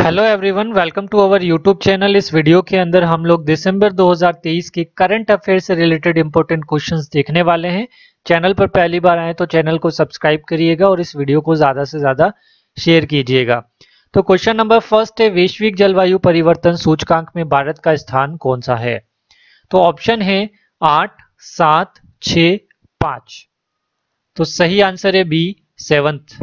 Hello everyone, welcome to our YouTube channel. इस video के अंदर हम लोग दिसंबर 2023 के करंट अफेयर से रिलेटेड इंपॉर्टेंट क्वेश्चंस देखने वाले हैं। चैनल पर पहली बार आए तो चैनल को सब्सक्राइब करिएगा और इस वीडियो को ज़्यादा से ज़्यादा शेयर कीजिएगा। तो क्वेश्चन नंबर फर्स्ट है, वैश्विक जलवायु परिवर्तन सूचकांक में भारत का स्थान कौन सा है? तो ऑप्शन है 8, 7, 6, 5। तो सही आंसर है बी, 7th।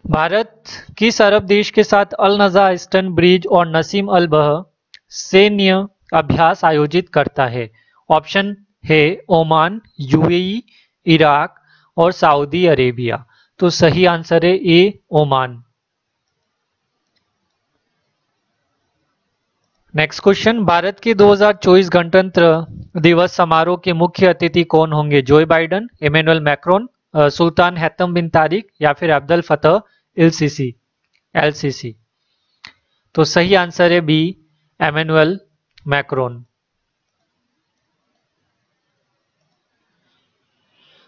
भारत किस अरब देश के साथ अल नज़ा ईस्टर्न ब्रिज और नसीम अल बह सैन्य अभ्यास आयोजित करता है? ऑप्शन है ओमान, यूएई, इराक और सऊदी अरेबिया। तो सही आंसर है ए, ओमान। नेक्स्ट क्वेश्चन, भारत के 2024 गणतंत्र दिवस समारोह के मुख्य अतिथि कौन होंगे? जो बाइडन, इमैनुअल मैक्रोन, सुल्तान हैतम बिन तारिक या फिर अब्दुल फतह एलसीसी। तो सही आंसर है बी, इमैनुअल मैक्रोन।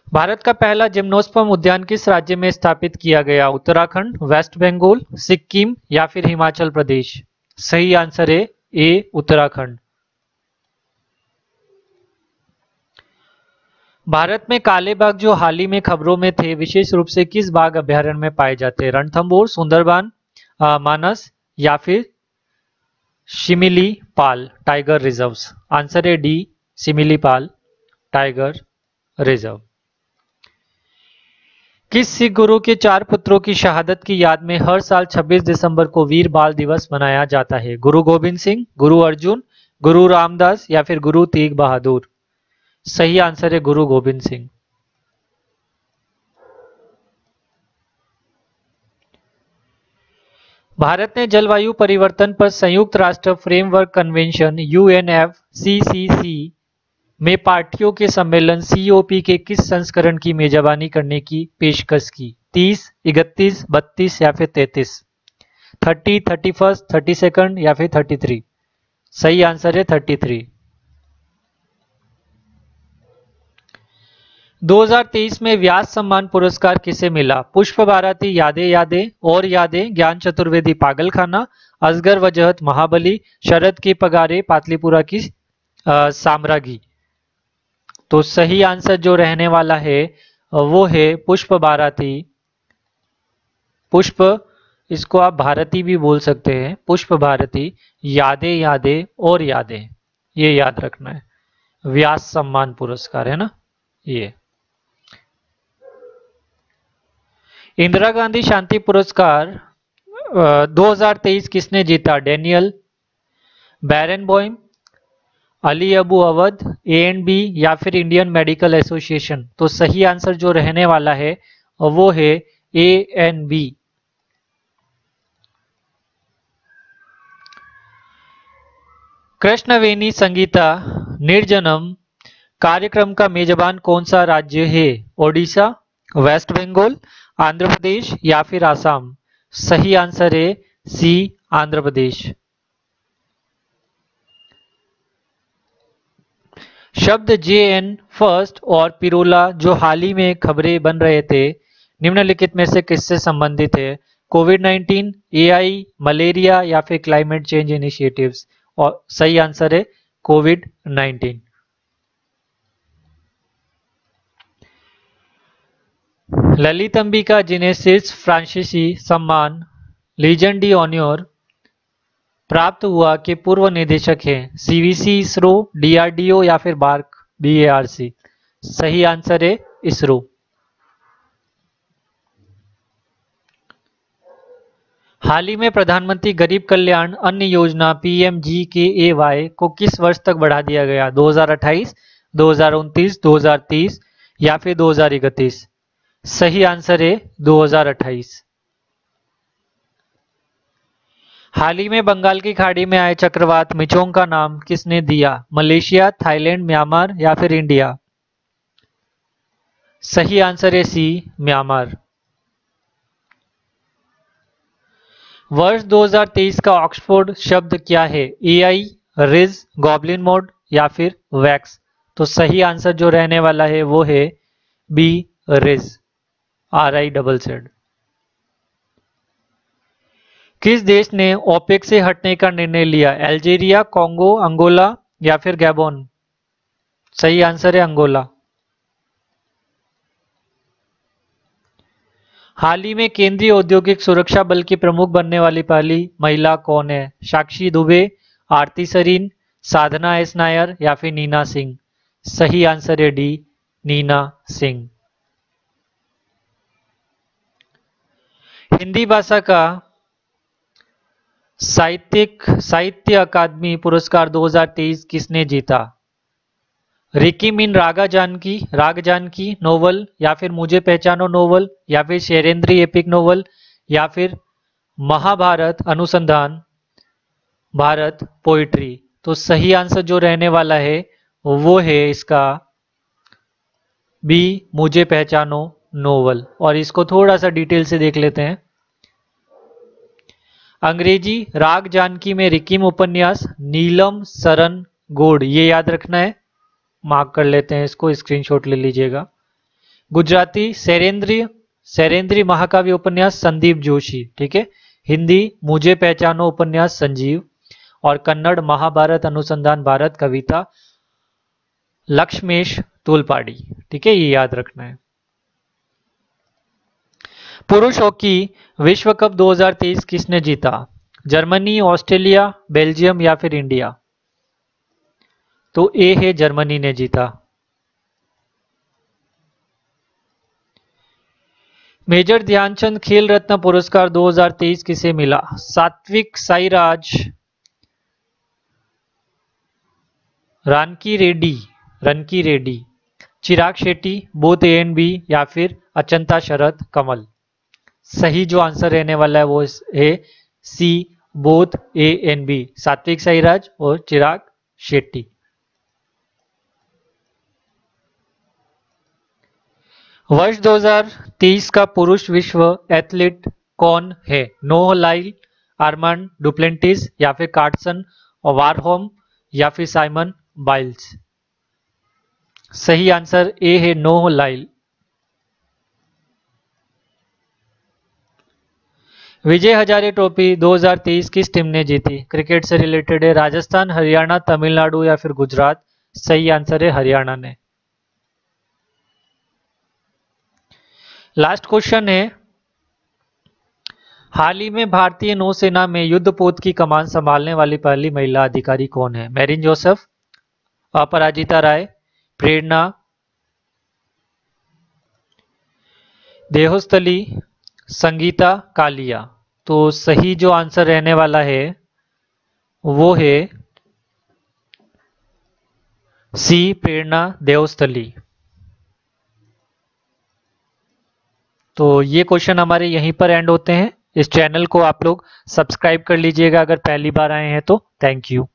भारत का पहला जिम्नोस्पर्म उद्यान किस राज्य में स्थापित किया गया? उत्तराखंड, वेस्ट बंगाल, सिक्किम या फिर हिमाचल प्रदेश? सही आंसर है ए, उत्तराखंड। भारत में काले बाघ जो हाल ही में खबरों में थे, विशेष रूप से किस बाघ अभयारण्य में पाए जाते हैं? रणथंभौर, सुंदरबन, मानस या फिर शिमिली पाल टाइगर रिजर्व्स? आंसर है डी, शिमिली पाल टाइगर रिजर्व। किस सिख गुरु के 4 पुत्रों की शहादत की याद में हर साल 26 दिसंबर को वीर बाल दिवस मनाया जाता है? गुरु गोविंद सिंह, गुरु अर्जुन, गुरु रामदास या फिर गुरु तेग बहादुर? सही आंसर है गुरु गोविंद सिंह। भारत ने जलवायु परिवर्तन पर संयुक्त राष्ट्र फ्रेमवर्क कन्वेंशन यूएनएफसीसीसी में पार्टियों के सम्मेलन सीओपी के किस संस्करण की मेजबानी करने की पेशकश की? 30, 31, 32 या फिर 33? 30, 31, 32 या फिर 33? सही आंसर है 33। 2023 में व्यास सम्मान पुरस्कार किसे मिला? पुष्प भारती यादें यादें और यादें, ज्ञान चतुर्वेदी पागलखाना, असगर वजहत महाबली, शरद के पगारे पाटलिपुरा की साम्राज्ञी? तो सही आंसर जो रहने वाला है वो है पुष्प भारती। पुष्प, इसको आप भारती भी बोल सकते हैं। पुष्प भारती यादें यादें और यादें, ये याद रखना है। व्यास सम्मान पुरस्कार है ना ये। इंदिरा गांधी शांति पुरस्कार 2023 किसने जीता? डेनियल बैरनबॉइम, अली अबू अवध, A&B या फिर इंडियन मेडिकल एसोसिएशन? तो सही आंसर जो रहने वाला है वो है A&B। कृष्णवेनी संगीता निर्जनम कार्यक्रम का मेजबान कौन सा राज्य है? ओडिशा, वेस्ट बंगाल, आंध्र प्रदेश या फिर आसाम? सही आंसर है सी, आंध्र प्रदेश। शब्द JN फर्स्ट और पिरोला जो हाल ही में खबरें बन रहे थे, निम्नलिखित में से किससे संबंधित है? कोविड-19, AI, मलेरिया या फिर क्लाइमेट चेंज इनिशिएटिव्स? और सही आंसर है कोविड-19। ललित अंबिका जिन्हें शीर्ष फ्रांसीसी सम्मान लीजन डी ऑनर प्राप्त हुआ के पूर्व निदेशक हैं? CVC, इसरो, DRDO या फिर BARC? सही आंसर है इसरो। हाल ही में प्रधानमंत्री गरीब कल्याण अन्न योजना PMGKAY को किस वर्ष तक बढ़ा दिया गया? 2028, 2029, 2030 या फिर 2031? सही आंसर है 2028। हाल ही में बंगाल की खाड़ी में आए चक्रवात मिचोंग का नाम किसने दिया? मलेशिया, थाईलैंड, म्यांमार या फिर इंडिया? सही आंसर है सी, म्यांमार। वर्ष 2023 का ऑक्सफोर्ड शब्द क्या है? AI, रिज, गॉबलिन मोड या फिर वैक्स? तो सही आंसर जो रहने वाला है वो है बी, रिज। RIZZ। किस देश ने ओपेक से हटने का निर्णय लिया? अल्जीरिया, कोंगो, अंगोला या फिर गैबोन? सही आंसर है अंगोला। हाल ही में केंद्रीय औद्योगिक सुरक्षा बल की प्रमुख बनने वाली पहली महिला कौन है? साक्षी दुबे, आरती सरीन, साधना एस नायर या फिर नीना सिंह? सही आंसर है डी, नीना सिंह। हिंदी भाषा का साहित्य अकादमी पुरस्कार 2023 किसने जीता? रिकी मीन राग जानकी नोवेल या फिर मुझे पहचानो नोवेल या फिर शेरेंद्री एपिक नोवेल या फिर महाभारत अनुसंधान भारत पोइट्री? तो सही आंसर जो रहने वाला है वो है इसका बी, मुझे पहचानो नोवेल। और इसको थोड़ा सा डिटेल से देख लेते हैं। अंग्रेजी राग जानकी में रिकीम उपन्यास नीलम सरन गोड, ये याद रखना है, मार्क कर लेते हैं इसको, स्क्रीनशॉट ले लीजिएगा। गुजराती सैरेंद्री महाकाव्य उपन्यास संदीप जोशी, ठीक है। हिंदी मुझे पहचानो उपन्यास संजीव। और कन्नड़ महाभारत अनुसंधान भारत कविता लक्ष्मेश तुलपाड़ी, ठीक है, ये याद रखना है। पुरुष हॉकी विश्व कप 2023 किसने जीता? जर्मनी, ऑस्ट्रेलिया, बेल्जियम या फिर इंडिया? तो ए है जर्मनी ने जीता। मेजर ध्यानचंद खेल रत्न पुरस्कार 2023 किसे मिला? Satwik Sairaj, Rankireddy, Chirag Shetty, both A and B या फिर अचंता शरद कमल? सही जो आंसर रहने वाला है वो है सी, both A and B, Satwik Sairaj और चिराग शेट्टी। वर्ष 2023 का पुरुष विश्व एथलीट कौन है? नोह लाइल, आर्मांड डुप्लेंटिस या फिर कार्सन वारहोम या फिर साइमन बाइल्स? सही आंसर ए है नोह लाइल। विजय हजारे ट्रॉफी 2023 किस टीम ने जीती? क्रिकेट से रिलेटेड है, राजस्थान, हरियाणा, तमिलनाडु या फिर गुजरात? सही आंसर है हरियाणा ने। लास्ट क्वेश्चन है, हाल ही में भारतीय नौसेना में युद्धपोत की कमान संभालने वाली पहली महिला अधिकारी कौन है? मैरिन जोसेफ, अपराजिता राय, प्रेरणा देहोस्थली, संगीता कालिया? तो सही जो आंसर रहने वाला है वो है सी, प्रेरणा देहोस्थली। तो ये क्वेश्चन हमारे यहीं पर एंड होते हैं। इस चैनल को आप लोग सब्सक्राइब कर लीजिएगा अगर पहली बार आए हैं तो। Thank you.